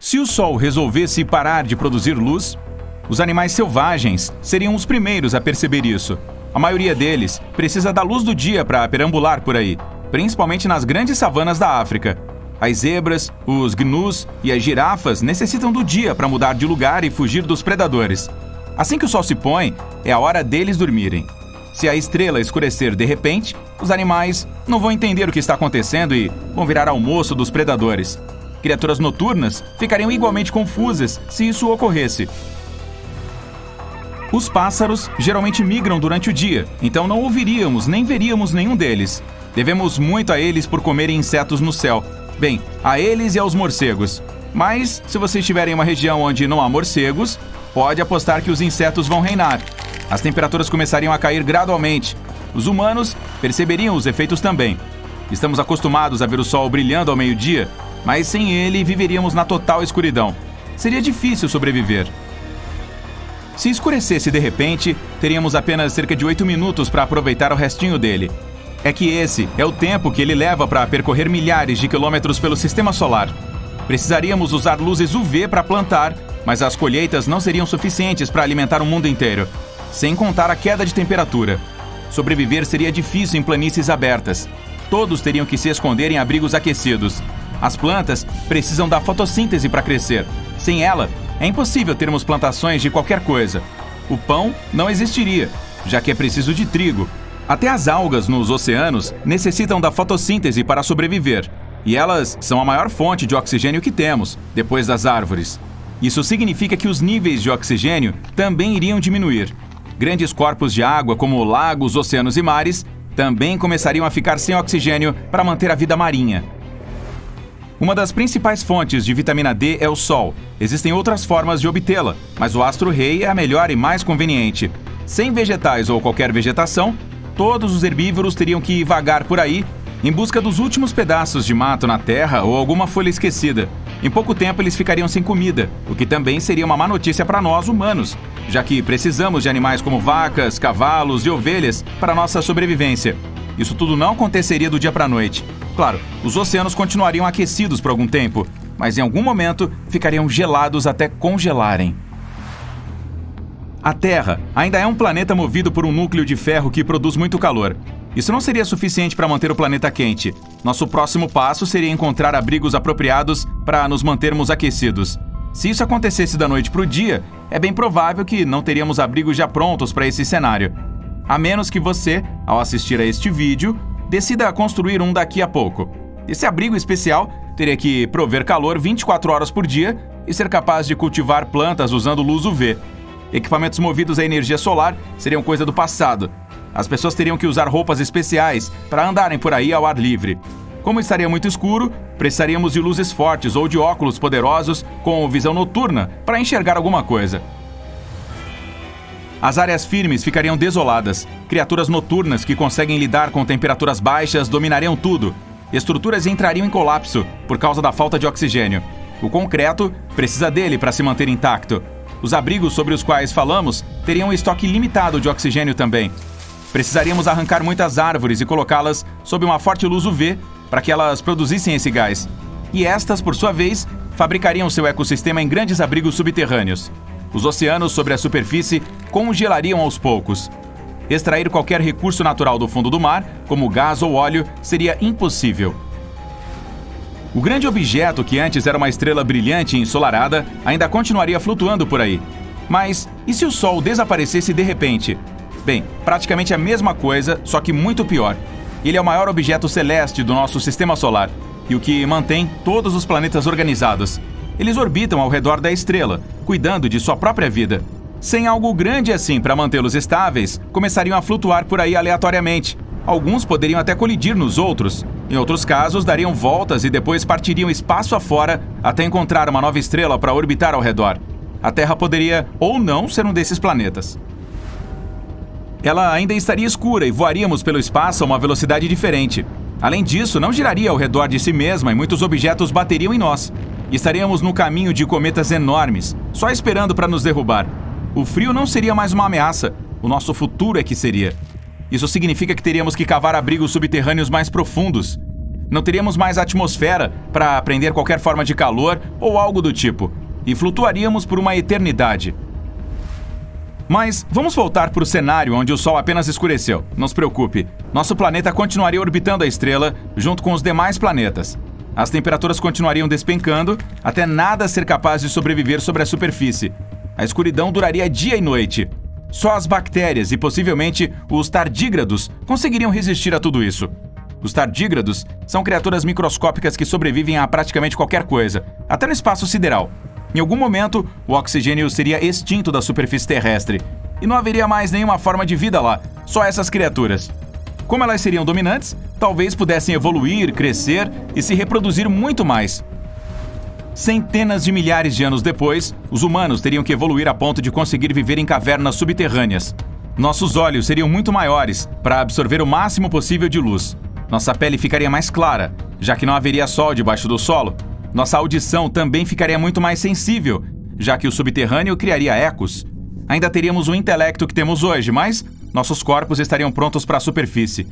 Se o Sol resolvesse parar de produzir luz, os animais selvagens seriam os primeiros a perceber isso. A maioria deles precisa da luz do dia para perambular por aí, principalmente nas grandes savanas da África. As zebras, os gnus e as girafas necessitam do dia para mudar de lugar e fugir dos predadores. Assim que o sol se põe, é a hora deles dormirem. Se a estrela escurecer de repente, os animais não vão entender o que está acontecendo e vão virar almoço dos predadores. Criaturas noturnas ficariam igualmente confusas se isso ocorresse. Os pássaros geralmente migram durante o dia, então não ouviríamos nem veríamos nenhum deles. Devemos muito a eles por comerem insetos no céu. Bem, a eles e aos morcegos. Mas, se você estiver em uma região onde não há morcegos, pode apostar que os insetos vão reinar. As temperaturas começariam a cair gradualmente. Os humanos perceberiam os efeitos também. Estamos acostumados a ver o sol brilhando ao meio-dia, mas sem ele viveríamos na total escuridão. Seria difícil sobreviver. Se escurecesse de repente, teríamos apenas cerca de 8 minutos para aproveitar o restinho dele. É que esse é o tempo que ele leva para percorrer milhares de quilômetros pelo sistema solar. Precisaríamos usar luzes UV para plantar, mas as colheitas não seriam suficientes para alimentar o mundo inteiro, sem contar a queda de temperatura. Sobreviver seria difícil em planícies abertas. Todos teriam que se esconder em abrigos aquecidos. As plantas precisam da fotossíntese para crescer. Sem ela, é impossível termos plantações de qualquer coisa. O pão não existiria, já que é preciso de trigo. Até as algas nos oceanos necessitam da fotossíntese para sobreviver. E elas são a maior fonte de oxigênio que temos, depois das árvores. Isso significa que os níveis de oxigênio também iriam diminuir. Grandes corpos de água, como lagos, oceanos e mares, também começariam a ficar sem oxigênio para manter a vida marinha. Uma das principais fontes de vitamina D é o Sol. Existem outras formas de obtê-la, mas o astro-rei é a melhor e mais conveniente. Sem vegetais ou qualquer vegetação, todos os herbívoros teriam que vagar por aí em busca dos últimos pedaços de mato na terra ou alguma folha esquecida. Em pouco tempo eles ficariam sem comida, o que também seria uma má notícia para nós humanos, já que precisamos de animais como vacas, cavalos e ovelhas para nossa sobrevivência. Isso tudo não aconteceria do dia para a noite. Claro, os oceanos continuariam aquecidos por algum tempo, mas em algum momento ficariam gelados até congelarem. A Terra ainda é um planeta movido por um núcleo de ferro que produz muito calor. Isso não seria suficiente para manter o planeta quente. Nosso próximo passo seria encontrar abrigos apropriados para nos mantermos aquecidos. Se isso acontecesse da noite para o dia, é bem provável que não teríamos abrigos já prontos para esse cenário. A menos que você, ao assistir a este vídeo, decida construir um daqui a pouco. Esse abrigo especial teria que prover calor 24 horas por dia e ser capaz de cultivar plantas usando luz UV. Equipamentos movidos à energia solar seriam coisa do passado. As pessoas teriam que usar roupas especiais para andarem por aí ao ar livre. Como estaria muito escuro, precisaríamos de luzes fortes ou de óculos poderosos com visão noturna para enxergar alguma coisa. As áreas firmes ficariam desoladas. Criaturas noturnas que conseguem lidar com temperaturas baixas dominariam tudo. Estruturas entrariam em colapso por causa da falta de oxigênio. O concreto precisa dele para se manter intacto. Os abrigos sobre os quais falamos teriam um estoque limitado de oxigênio também. Precisaríamos arrancar muitas árvores e colocá-las sob uma forte luz UV para que elas produzissem esse gás. E estas, por sua vez, fabricariam seu ecossistema em grandes abrigos subterrâneos. Os oceanos sobre a superfície congelariam aos poucos. Extrair qualquer recurso natural do fundo do mar, como gás ou óleo, seria impossível. O grande objeto que antes era uma estrela brilhante e ensolarada ainda continuaria flutuando por aí. Mas e se o Sol desaparecesse de repente? Bem, praticamente a mesma coisa, só que muito pior. Ele é o maior objeto celeste do nosso sistema solar e o que mantém todos os planetas organizados. Eles orbitam ao redor da estrela, cuidando de sua própria vida. Sem algo grande assim para mantê-los estáveis, começariam a flutuar por aí aleatoriamente. Alguns poderiam até colidir nos outros. Em outros casos, dariam voltas e depois partiriam espaço afora até encontrar uma nova estrela para orbitar ao redor. A Terra poderia ou não ser um desses planetas. Ela ainda estaria escura e voaríamos pelo espaço a uma velocidade diferente. Além disso, não giraria ao redor de si mesma e muitos objetos bateriam em nós. Estaríamos no caminho de cometas enormes, só esperando para nos derrubar. O frio não seria mais uma ameaça, o nosso futuro é que seria. Isso significa que teríamos que cavar abrigos subterrâneos mais profundos. Não teríamos mais atmosfera para prender qualquer forma de calor ou algo do tipo, e flutuaríamos por uma eternidade. Mas vamos voltar para o cenário onde o Sol apenas escureceu. Não se preocupe, nosso planeta continuaria orbitando a estrela junto com os demais planetas. As temperaturas continuariam despencando até nada ser capaz de sobreviver sobre a superfície. A escuridão duraria dia e noite. Só as bactérias e possivelmente os tardígrados conseguiriam resistir a tudo isso. Os tardígrados são criaturas microscópicas que sobrevivem a praticamente qualquer coisa, até no espaço sideral. Em algum momento, o oxigênio seria extinto da superfície terrestre e não haveria mais nenhuma forma de vida lá, só essas criaturas. Como elas seriam dominantes, talvez pudessem evoluir, crescer e se reproduzir muito mais. Centenas de milhares de anos depois, os humanos teriam que evoluir a ponto de conseguir viver em cavernas subterrâneas. Nossos olhos seriam muito maiores para absorver o máximo possível de luz. Nossa pele ficaria mais clara, já que não haveria sol debaixo do solo. Nossa audição também ficaria muito mais sensível, já que o subterrâneo criaria ecos. Ainda teríamos o intelecto que temos hoje, mas nossos corpos estariam prontos para a superfície.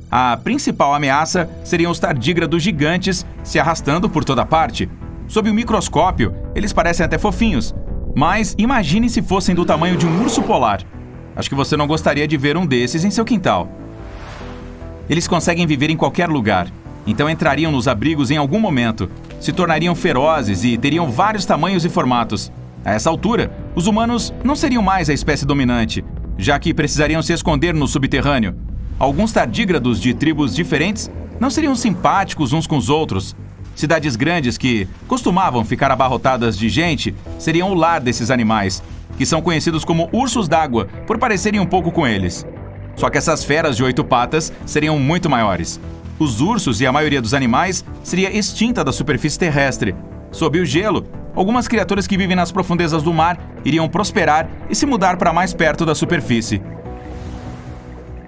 A principal ameaça seriam os tardígrados gigantes se arrastando por toda parte. Sob o microscópio, eles parecem até fofinhos, mas imagine se fossem do tamanho de um urso polar. Acho que você não gostaria de ver um desses em seu quintal. Eles conseguem viver em qualquer lugar, então entrariam nos abrigos em algum momento, se tornariam ferozes e teriam vários tamanhos e formatos. A essa altura, os humanos não seriam mais a espécie dominante, já que precisariam se esconder no subterrâneo. Alguns tardígrados de tribos diferentes não seriam simpáticos uns com os outros. Cidades grandes que costumavam ficar abarrotadas de gente seriam o lar desses animais, que são conhecidos como ursos d'água por parecerem um pouco com eles. Só que essas feras de 8 patas seriam muito maiores. Os ursos e a maioria dos animais seria extinta da superfície terrestre. Sob o gelo, algumas criaturas que vivem nas profundezas do mar iriam prosperar e se mudar para mais perto da superfície.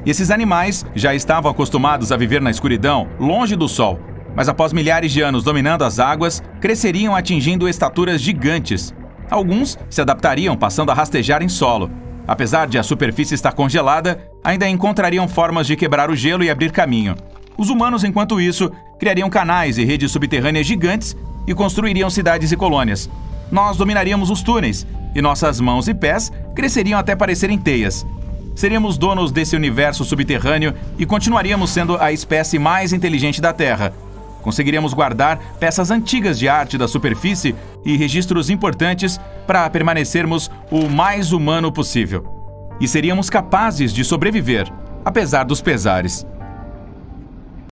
Esses animais já estavam acostumados a viver na escuridão, longe do sol, mas após milhares de anos dominando as águas, cresceriam atingindo estaturas gigantes. Alguns se adaptariam passando a rastejar em solo. Apesar de a superfície estar congelada, ainda encontrariam formas de quebrar o gelo e abrir caminho. Os humanos, enquanto isso, criariam canais e redes subterrâneas gigantes e construiriam cidades e colônias. Nós dominaríamos os túneis, e nossas mãos e pés cresceriam até parecerem teias. Seríamos donos desse universo subterrâneo e continuaríamos sendo a espécie mais inteligente da Terra. Conseguiríamos guardar peças antigas de arte da superfície e registros importantes para permanecermos o mais humano possível. E seríamos capazes de sobreviver, apesar dos pesares.